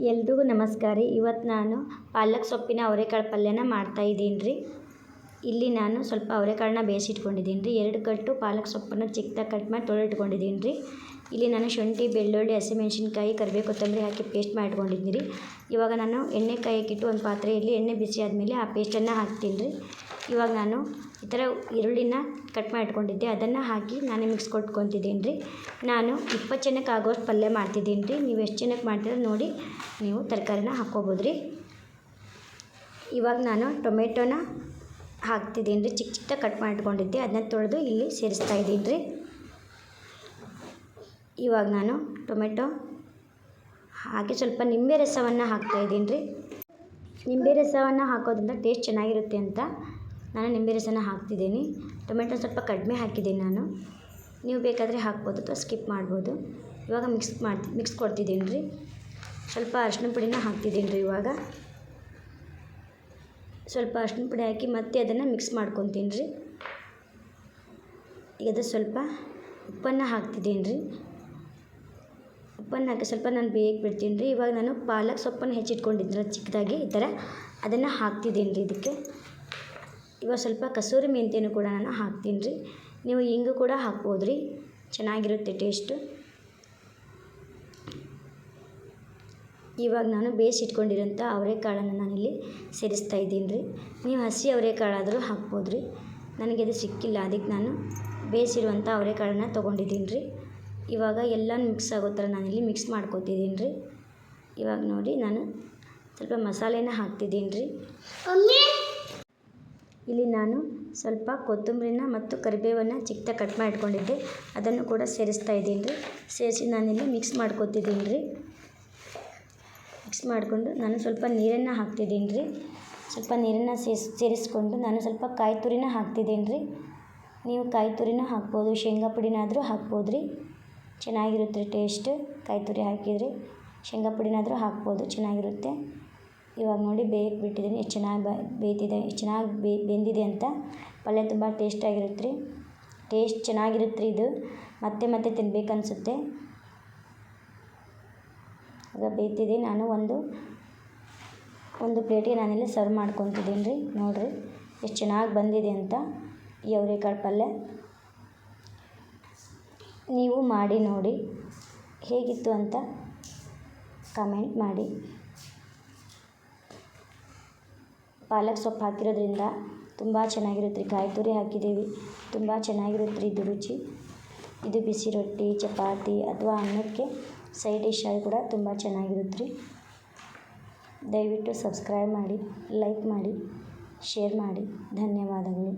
ಎಲ್ರಿಗೂ ನಮಸ್ಕಾರ ರೀ. ಇವತ್ತು ನಾನು ಪಾಲಕ್ ಸೊಪ್ಪಿನ ಅವರೆಕಾಳು ಪಲ್ಯನ ಮಾಡ್ತಾಯಿದ್ದೀನಿ ರೀ. ಇಲ್ಲಿ ನಾನು ಸ್ವಲ್ಪ ಅವರೆಕಾಳನ್ನ ಬೇಯಿಸಿಟ್ಕೊಂಡಿದ್ದೀನಿ ರೀ. 2 ಕಟ್ಟು ಪಾಲಕ್ ಸೊಪ್ಪನ್ನು ಚಿಕ್ಕದಾಗಿ ಕಟ್ ಮಾಡಿ ತೊಳೆದಿಟ್ಕೊಂಡಿದ್ದೀನಿ ರೀ. ಇಲ್ಲಿ ನಾನು ಶುಂಠಿ, ಬೆಳ್ಳುಳ್ಳಿ, ಹಸಿಮೆಣಸಿನ್ಕಾಯಿ, ಕರಿಬೇವು, ಕೊತ್ತಂಬರಿ ಹಾಕಿ ಪೇಸ್ಟ್ ಮಾಡಿಟ್ಕೊಂಡಿದ್ದೀನಿ ರೀ. ಇವಾಗ ನಾನು ಎಣ್ಣೆ ಕಾಯಕ್ಕಿಟ್ಟು ಒಂದು ಪಾತ್ರೆಯಲ್ಲಿ ಎಣ್ಣೆ ಬಿಸಿ ಆದಮೇಲೆ ಆ ಪೇಸ್ಟನ್ನು ಹಾಕ್ತೀನಿ ರೀ. ಇವಾಗ ನಾನು ಈ ಥರ ಈರುಳ್ಳಿನ ಕಟ್ ಮಾಡಿ ಇಟ್ಕೊಂಡಿದ್ದೆ, ಅದನ್ನು ಹಾಕಿ ನಾನು ಮಿಕ್ಸ್ ಕೊಟ್ಕೊತಿದ್ದೀನಿ ರೀ. ನಾನು 20 ಜನಕ್ಕೆ ಆಗೋಷ್ಟು ಪಲ್ಯ ಮಾಡ್ತಿದ್ದೀನಿ ರೀ. ನೀವು ಎಷ್ಟು ಜನಕ್ಕೆ ಮಾಡ್ತೀರ ನೋಡಿ ನೀವು ತರಕಾರಿನ ಹಾಕ್ಕೋಬೋದು ರೀ. ಇವಾಗ ನಾನು ಟೊಮೆಟೊನ ಹಾಕ್ತಿದ್ದೀನಿ ರೀ. ಚಿಕ್ಕ ಚಿಕ್ಕದಾಗಿ ಕಟ್ ಮಾಡಿ ಇಟ್ಕೊಂಡಿದ್ದೆ, ಅದನ್ನ ತೊಳೆದು ಇಲ್ಲಿ ಸೇರಿಸ್ತಾ ಇದ್ದೀನಿ ರೀ. ಇವಾಗ ನಾನು ಟೊಮೆಟೊ ಹಾಕಿ ಸ್ವಲ್ಪ ನಿಂಬೆ ರಸವನ್ನು ಹಾಕ್ತಾಯಿದ್ದೀನಿ ರೀ. ನಿಂಬೆ ರಸವನ್ನು ಹಾಕೋದ್ರಿಂದ ಟೇಸ್ಟ್ ಚೆನ್ನಾಗಿರುತ್ತೆ ಅಂತ ನಾನು ನಿಂಬೆ ರಸನ ಹಾಕ್ತಿದ್ದೀನಿ. ಟೊಮೆಟೊ ಸ್ವಲ್ಪ ಕಡಿಮೆ ಹಾಕಿದ್ದೀನಿ ನಾನು, ನೀವು ಬೇಕಾದರೆ ಹಾಕ್ಬೋದು ಅಥವಾ ಸ್ಕಿಪ್ ಮಾಡ್ಬೋದು. ಇವಾಗ ಮಿಕ್ಸ್ ಕೊಡ್ತಿದ್ದೀನಿ ರೀ. ಸ್ವಲ್ಪ ಅರಿಶಿನ ಪುಡಿನ ಹಾಕ್ತಿದ್ದೀನಿ ರೀ. ಇವಾಗ ಸ್ವಲ್ಪ ಅರಿಶಿನ ಪುಡಿ ಹಾಕಿ ಮತ್ತೆ ಅದನ್ನು ಮಿಕ್ಸ್ ಮಾಡ್ಕೊತೀನಿ ರೀ. ಈಗ ಅದು ಸ್ವಲ್ಪ ಉಪ್ಪನ್ನು ಹಾಕ್ತಿದ್ದೀನಿ ರೀ. ಉಪ್ಪನ್ನು ಹಾಕಿ ಸ್ವಲ್ಪ ನಾನು ಬೇಯಕ್ಕೆ ಬಿಡ್ತೀನಿ ರೀ. ಇವಾಗ ನಾನು ಪಾಲಕ್ ಸೊಪ್ಪನ್ನು ಹೆಚ್ಚಿಟ್ಕೊಂಡಿದ್ನಲ್ಲ ಚಿಕ್ಕದಾಗಿ ಈ ಥರ, ಅದನ್ನು ಹಾಕ್ತಿದ್ದೀನಿ ರೀ ಇದಕ್ಕೆ. ಇವಾಗ ಸ್ವಲ್ಪ ಕಸೂರಿ ಮೆಂತ್ಯನೂ ಕೂಡ ನಾನು ಹಾಕ್ತೀನಿ ರೀ. ನೀವು ಹಿಂಗು ಕೂಡ ಹಾಕ್ಬೋದು ರೀ, ಚೆನ್ನಾಗಿರುತ್ತೆ ಟೇಸ್ಟು. ಇವಾಗ ನಾನು ಬೇಯಿಸಿಟ್ಕೊಂಡಿರೋಂಥ ಅವರೆಕಾಳನ್ನು ನಾನಿಲ್ಲಿ ಸೇರಿಸ್ತಾ ಇದ್ದೀನಿ ರೀ. ನೀವು ಹಸಿ ಅವರೆಕಾಳಾದರೂ ಹಾಕ್ಬೋದು ರೀ. ನನಗೆ ಅದು ಸಿಕ್ಕಿಲ್ಲ, ಅದಕ್ಕೆ ನಾನು ಬೇಯಿಸಿರುವಂಥ ಅವರೆಕಾಳನ್ನು ತೊಗೊಂಡಿದ್ದೀನಿ ರೀ. ಇವಾಗ ಎಲ್ಲನೂ ಮಿಕ್ಸ್ ಆಗೋ ಥರ ನಾನಿಲ್ಲಿ ಮಿಕ್ಸ್ ಮಾಡ್ಕೊತಿದ್ದೀನಿ ರೀ. ಇವಾಗ ನೋಡಿ ನಾನು ಸ್ವಲ್ಪ ಮಸಾಲೆನ ಹಾಕ್ತಿದ್ದೀನಿ ರೀ. ಇಲ್ಲಿ ನಾನು ಸ್ವಲ್ಪ ಕೊತ್ತಂಬರಿನ ಮತ್ತು ಕರಿಬೇವನ್ನು ಚಿಕ್ಕದಾಗಿ ಕಟ್ ಮಾಡಿ ಇಟ್ಕೊಂಡಿದ್ದೆ, ಅದನ್ನು ಕೂಡ ಸೇರಿಸ್ತಾ ಇದ್ದೀನಿ ರೀ. ಸೇರಿಸಿ ನಾನಿಲ್ಲಿ ಮಿಕ್ಸ್ ಮಾಡ್ಕೊತಿದ್ದೀನಿ ರೀ. ಮಿಕ್ಸ್ ಮಾಡಿಕೊಂಡು ನಾನು ಸ್ವಲ್ಪ ನೀರನ್ನು ಹಾಕ್ತಿದ್ದೀನಿ ರೀ. ಸ್ವಲ್ಪ ನೀರನ್ನು ಸೇರಿಸ್ಕೊಂಡು ನಾನು ಸ್ವಲ್ಪ ಕಾಯಿ ತುರಿನ ಹಾಕ್ತಿದ್ದೀನಿ ರೀ. ನೀವು ಕಾಯಿ ತುರಿನ ಹಾಕ್ಬೋದು, ಶೇಂಗಾ ಪುಡಿನಾದರೂ ಹಾಕ್ಬೋದು ರೀ, ಚೆನ್ನಾಗಿರುತ್ತೆ ಟೇಸ್ಟ್. ಕಾಯಿ ತುರಿ ಹಾಕಿದರೆ ಶೇಂಗಾ ಪುಡಿನಾದರೂ ಹಾಕ್ಬೋದು, ಚೆನ್ನಾಗಿರುತ್ತೆ. ಇವಾಗ ನೋಡಿ ಬೇಯಕ್ಕೆ ಬಿಟ್ಟಿದ್ದೀನಿ, ಎಷ್ಟು ಚೆನ್ನಾಗಿ ಬೇಯ್ತಿದೆ, ಎಷ್ಟು ಚೆನ್ನಾಗಿ ಬೆಂದಿದೆ ಅಂತ. ಪಲ್ಯ ತುಂಬ ಟೇಸ್ಟಾಗಿರುತ್ತೆ ರೀ. ಟೇಸ್ಟ್ ಚೆನ್ನಾಗಿರುತ್ತೆ ರೀ ಇದು, ಮತ್ತೆ ಮತ್ತೆ ತಿನ್ಬೇಕನ್ಸುತ್ತೆ. ಈಗ ಬೇಯ್ತಿದೆ. ನಾನು ಒಂದು ಪ್ಲೇಟಿಗೆ ನಾನಿಲ್ಲಿ ಸರ್ವ್ ಮಾಡ್ಕೊತಿದ್ದೀನಿ ರೀ. ನೋಡಿರಿ ಎಷ್ಟು ಚೆನ್ನಾಗಿ ಬಂದಿದೆ ಅಂತ ಈ ಅವರೆಕಾಳು ಪಲ್ಯ. ನೀವು ಮಾಡಿ ನೋಡಿ ಹೇಗಿತ್ತು ಅಂತ ಕಮೆಂಟ್ ಮಾಡಿ. ಪಾಲಕ್ ಸೊಪ್ಪು ಹಾಕಿರೋದ್ರಿಂದ ತುಂಬ ಚೆನ್ನಾಗಿರುತ್ತೆ ರೀ. ಕಾಯಿ ತುರಿ ಹಾಕಿದ್ದೀವಿ, ತುಂಬ ಚೆನ್ನಾಗಿರುತ್ತೆ ರೀ ಇದು ರುಚಿ. ಇದು ಬಿಸಿ ರೊಟ್ಟಿ, ಚಪಾತಿ ಅಥವಾ ಅನ್ನಕ್ಕೆ ಸೈಡ್ ಡಿಶ್ ಆಗಿ ಕೂಡ ತುಂಬ ಚೆನ್ನಾಗಿರುತ್ತೆ ರೀ. ದಯವಿಟ್ಟು ಸಬ್ಸ್ಕ್ರೈಬ್ ಮಾಡಿ, ಲೈಕ್ ಮಾಡಿ, ಶೇರ್ ಮಾಡಿ. ಧನ್ಯವಾದಗಳು.